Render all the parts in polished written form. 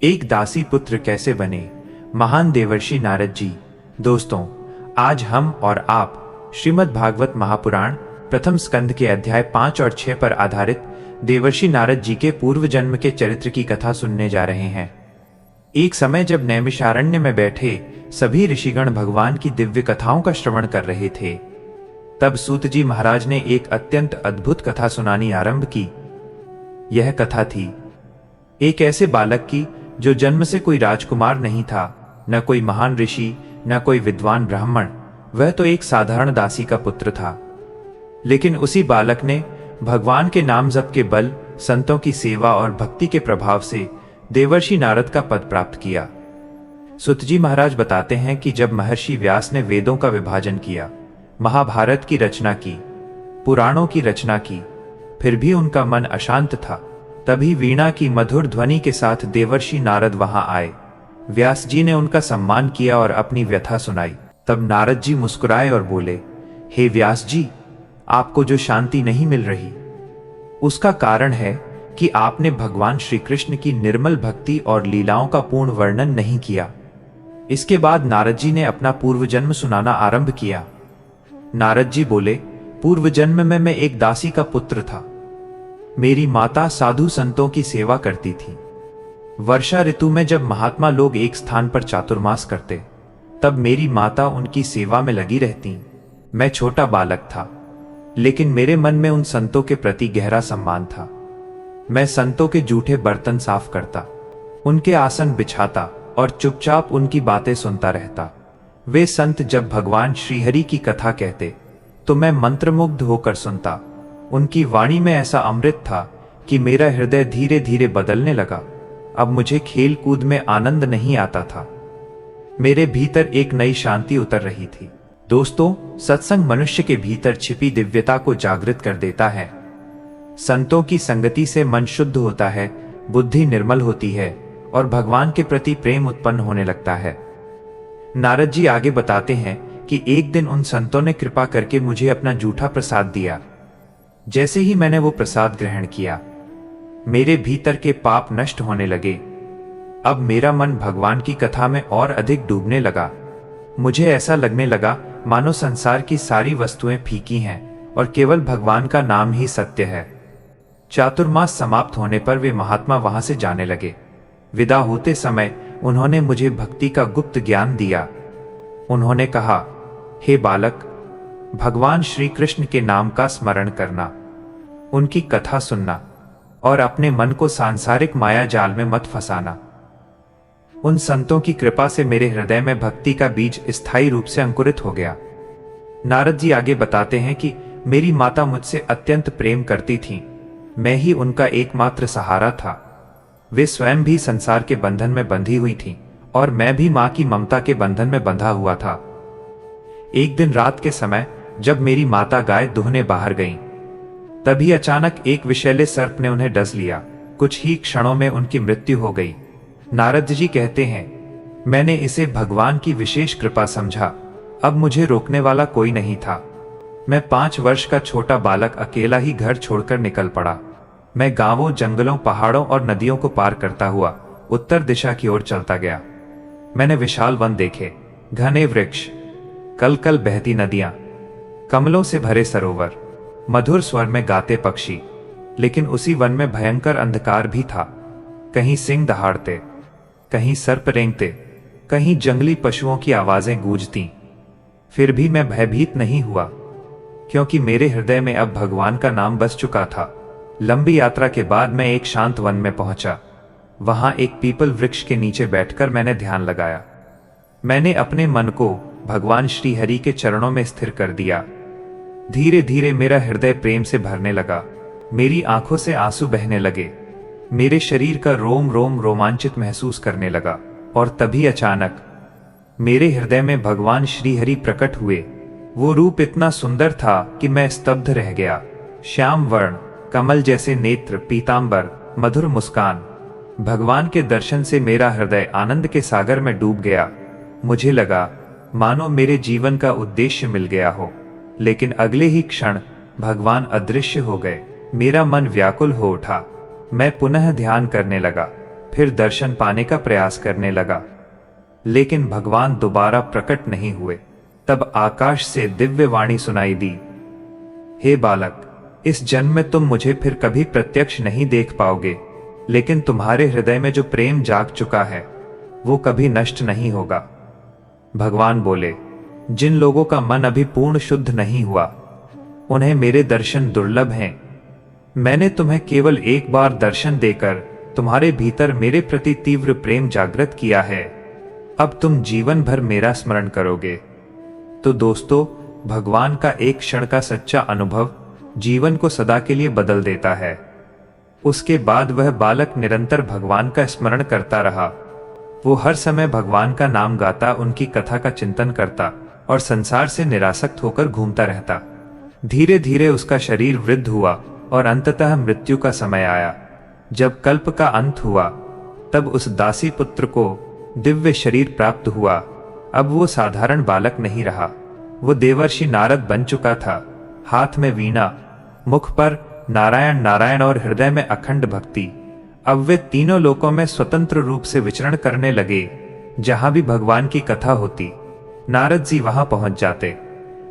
एक दासी पुत्र कैसे बने, महान देवर्षि नारद जी। दोस्तों, आज हम और आप श्रीमद् भागवत महापुराण प्रथम स्कंद के अध्याय 5 और 6 पर आधारित देवर्षि नारद जी के पूर्व जन्म के चरित्र की कथा सुनने जा रहे हैं। एक समय जब नैमिषारण्य में बैठे सभी ऋषिगण भगवान की दिव्य कथाओं का श्रवण कर रहे थे, तब सूत जी महाराज ने एक अत्यंत अद्भुत कथा सुनानी आरंभ की। यह कथा थी एक ऐसे बालक की जो जन्म से कोई राजकुमार नहीं था, न कोई महान ऋषि, न कोई विद्वान ब्राह्मण। वह तो एक साधारण दासी का पुत्र था। लेकिन उसी बालक ने भगवान के नाम जप के बल, संतों की सेवा और भक्ति के प्रभाव से देवर्षि नारद का पद प्राप्त किया। सूत जी महाराज बताते हैं कि जब महर्षि व्यास ने वेदों का विभाजन किया, महाभारत की रचना की, पुराणों की रचना की, फिर भी उनका मन अशांत था, तभी वीणा की मधुर ध्वनि के साथ देवर्षि नारद वहां आए। व्यास जी ने उनका सम्मान किया और अपनी व्यथा सुनाई। तब नारद जी मुस्कुराए और बोले, हे व्यास जी, आपको जो शांति नहीं मिल रही, उसका कारण है कि आपने भगवान श्री कृष्ण की निर्मल भक्ति और लीलाओं का पूर्ण वर्णन नहीं किया। इसके बाद नारद जी ने अपना पूर्व जन्म सुनाना आरंभ किया। नारद जी बोले, पूर्व जन्म में मैं एक दासी का पुत्र था। मेरी माता साधु संतों की सेवा करती थी। वर्षा ऋतु में जब महात्मा लोग एक स्थान पर चातुर्मास करते, तब मेरी माता उनकी सेवा में लगी रहती। मैं छोटा बालक था, लेकिन मेरे मन में उन संतों के प्रति गहरा सम्मान था। मैं संतों के जूठे बर्तन साफ करता, उनके आसन बिछाता और चुपचाप उनकी बातें सुनता रहता। वे संत जब भगवान श्रीहरि की कथा कहते तो मैं मंत्रमुग्ध होकर सुनता। उनकी वाणी में ऐसा अमृत था कि मेरा हृदय धीरे धीरे बदलने लगा। अब मुझे खेल कूद में आनंद नहीं आता था। मेरे भीतर एक नई शांति उतर रही थी। दोस्तों, सत्संग मनुष्य के भीतर छिपी दिव्यता को जागृत कर देता है। संतों की संगति से मन शुद्ध होता है, बुद्धि निर्मल होती है और भगवान के प्रति प्रेम उत्पन्न होने लगता है। नारद जी आगे बताते हैं कि एक दिन उन संतों ने कृपा करके मुझे अपना जूठा प्रसाद दिया। जैसे ही मैंने वो प्रसाद ग्रहण किया, मेरे भीतर के पाप नष्ट होने लगे। अब मेरा मन भगवान की कथा में और अधिक डूबने लगा। मुझे ऐसा लगने लगा मानो संसार की सारी वस्तुएं फीकी हैं और केवल भगवान का नाम ही सत्य है। चातुर्मास समाप्त होने पर वे महात्मा वहां से जाने लगे। विदा होते समय उन्होंने मुझे भक्ति का गुप्त ज्ञान दिया। उन्होंने कहा, हे बालक, भगवान श्री कृष्ण के नाम का स्मरण करना, उनकी कथा सुनना और अपने मन को सांसारिक माया जाल में मत फंसाना। उन संतों की कृपा से मेरे हृदय में भक्ति का बीज स्थायी रूप से अंकुरित हो गया। नारद जी आगे बताते हैं कि मेरी माता मुझसे अत्यंत प्रेम करती थीं। मैं ही उनका एकमात्र सहारा था। वे स्वयं भी संसार के बंधन में बंधी हुई थीं और मैं भी मां की ममता के बंधन में बंधा हुआ था। एक दिन रात के समय जब मेरी माता गाय दुहने बाहर गईं, तभी अचानक एक विषैले सर्प ने उन्हें डस लिया। कुछ ही क्षणों में उनकी मृत्यु हो गई। नारद जी कहते हैं, मैंने इसे भगवान की विशेष कृपा समझा। अब मुझे रोकने वाला कोई नहीं था। मैं 5 वर्ष का छोटा बालक अकेला ही घर छोड़कर निकल पड़ा। मैं गांवों, जंगलों, पहाड़ों और नदियों को पार करता हुआ उत्तर दिशा की ओर चलता गया। मैंने विशाल वन देखे, घने वृक्ष, कल कल बहती नदियां, कमलों से भरे सरोवर, मधुर स्वर में गाते पक्षी। लेकिन उसी वन में भयंकर अंधकार भी था। कहीं सिंह दहाड़ते, कहीं सर्प रेंगते, कहीं जंगली पशुओं की आवाजें गूंजती। फिर भी मैं भयभीत नहीं हुआ, क्योंकि मेरे हृदय में अब भगवान का नाम बस चुका था। लंबी यात्रा के बाद मैं एक शांत वन में पहुंचा। वहां एक पीपल वृक्ष के नीचे बैठकर मैंने ध्यान लगाया। मैंने अपने मन को भगवान श्री हरि के चरणों में स्थिर कर दिया। धीरे धीरे मेरा हृदय प्रेम से भरने लगा। मेरी आंखों से आंसू बहने लगे। मेरे शरीर का रोम रोम रोमांचित महसूस करने लगा। और तभी अचानक मेरे हृदय में भगवान श्री हरि प्रकट हुए। वो रूप इतना सुंदर था कि मैं स्तब्ध रह गया। श्याम वर्ण, कमल जैसे नेत्र, पीतांबर, मधुर मुस्कान। भगवान के दर्शन से मेरा हृदय आनंद के सागर में डूब गया। मुझे लगा मानो मेरे जीवन का उद्देश्य मिल गया हो। लेकिन अगले ही क्षण भगवान अदृश्य हो गए। मेरा मन व्याकुल हो उठा। मैं पुनः ध्यान करने लगा। फिर दर्शन पाने का प्रयास करने लगा, लेकिन भगवान दोबारा प्रकट नहीं हुए। तब आकाश से दिव्य वाणी सुनाई दी, हे बालक, इस जन्म में तुम मुझे फिर कभी प्रत्यक्ष नहीं देख पाओगे, लेकिन तुम्हारे हृदय में जो प्रेम जाग चुका है वो कभी नष्ट नहीं होगा। भगवान बोले, जिन लोगों का मन अभी पूर्ण शुद्ध नहीं हुआ उन्हें मेरे दर्शन दुर्लभ हैं। मैंने तुम्हें केवल एक बार दर्शन देकर तुम्हारे भीतर मेरे प्रति तीव्र प्रेम जागृत किया है। अब तुम जीवन भर मेरा स्मरण करोगे। तो दोस्तों, भगवान का एक क्षण का सच्चा अनुभव जीवन को सदा के लिए बदल देता है। उसके बाद वह बालक निरंतर भगवान का स्मरण करता रहा। वो हर समय भगवान का नाम गाता, उनकी कथा का चिंतन करता और संसार से निरासक्त होकर घूमता रहता। धीरे धीरे उसका शरीर वृद्ध हुआ और अंततः मृत्यु का समय आया। जब कल्प का अंत हुआ तब उस दासी पुत्र को दिव्य शरीर प्राप्त हुआ। अब वो साधारण बालक नहीं रहा, वो देवर्षि नारद बन चुका था। हाथ में वीणा, मुख पर नारायण नारायण और हृदय में अखंड भक्ति। अब वे तीनों लोकों में स्वतंत्र रूप से विचरण करने लगे। जहां भी भगवान की कथा होती, नारद जी वहां पहुंच जाते।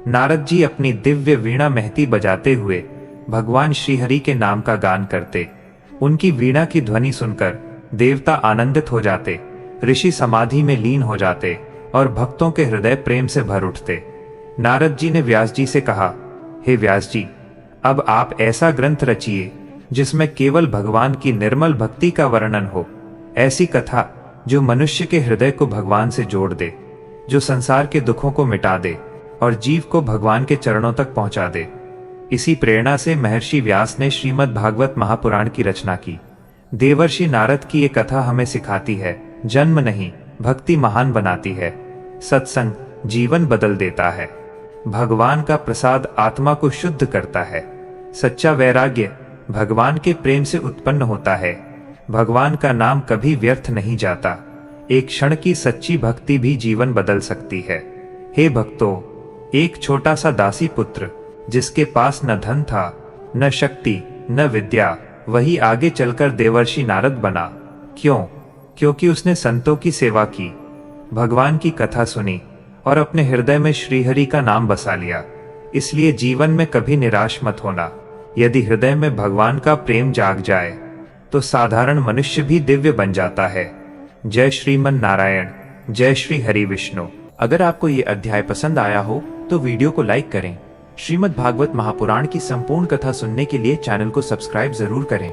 नारद जी अपनी दिव्य वीणा महती बजाते हुए भगवान श्रीहरि के नाम का गान करते। उनकी वीणा की ध्वनि सुनकर देवता आनंदित हो जाते, ऋषि समाधि में लीन हो जाते और भक्तों के हृदय प्रेम से भर उठते। नारद जी ने व्यास जी से कहा, हे व्यास जी, अब आप ऐसा ग्रंथ रचिए जिसमें केवल भगवान की निर्मल भक्ति का वर्णन हो। ऐसी कथा जो मनुष्य के हृदय को भगवान से जोड़ दे, जो संसार के दुखों को मिटा दे और जीव को भगवान के चरणों तक पहुंचा दे। इसी प्रेरणा से महर्षि व्यास ने श्रीमद् भागवत महापुराण की रचना की। देवर्षि नारद की ये कथा हमें सिखाती है, जन्म नहीं भक्ति महान बनाती है। सत्संग जीवन बदल देता है। भगवान का प्रसाद आत्मा को शुद्ध करता है। सच्चा वैराग्य भगवान के प्रेम से उत्पन्न होता है। भगवान का नाम कभी व्यर्थ नहीं जाता। एक क्षण की सच्ची भक्ति भी जीवन बदल सकती है। हे भक्तों, एक छोटा सा दासी पुत्र जिसके पास न धन था, न शक्ति, न विद्या, वही आगे चलकर देवर्षि नारद बना। क्यों? क्योंकि उसने संतों की सेवा की, भगवान की कथा सुनी और अपने हृदय में श्रीहरि का नाम बसा लिया। इसलिए जीवन में कभी निराश मत होना। यदि हृदय में भगवान का प्रेम जाग जाए तो साधारण मनुष्य भी दिव्य बन जाता है। जय श्रीमन नारायण, जय श्री हरि विष्णु। अगर आपको ये अध्याय पसंद आया हो तो वीडियो को लाइक करें। श्रीमद् भागवत महापुराण की संपूर्ण कथा सुनने के लिए चैनल को सब्सक्राइब जरूर करें।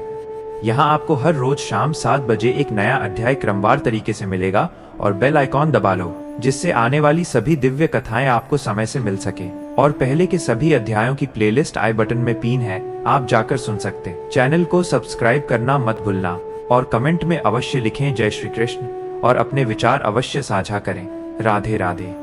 यहाँ आपको हर रोज शाम 7 बजे एक नया अध्याय क्रमवार तरीके से मिलेगा और बेल आइकॉन दबा लो, जिससे आने वाली सभी दिव्य कथाएं आपको समय से मिल सके। और पहले के सभी अध्यायों की प्लेलिस्ट आई बटन में पिन है, आप जाकर सुन सकते। चैनल को सब्सक्राइब करना मत भूलना और कमेंट में अवश्य लिखें जय श्री कृष्ण और अपने विचार अवश्य साझा करें। राधे राधे।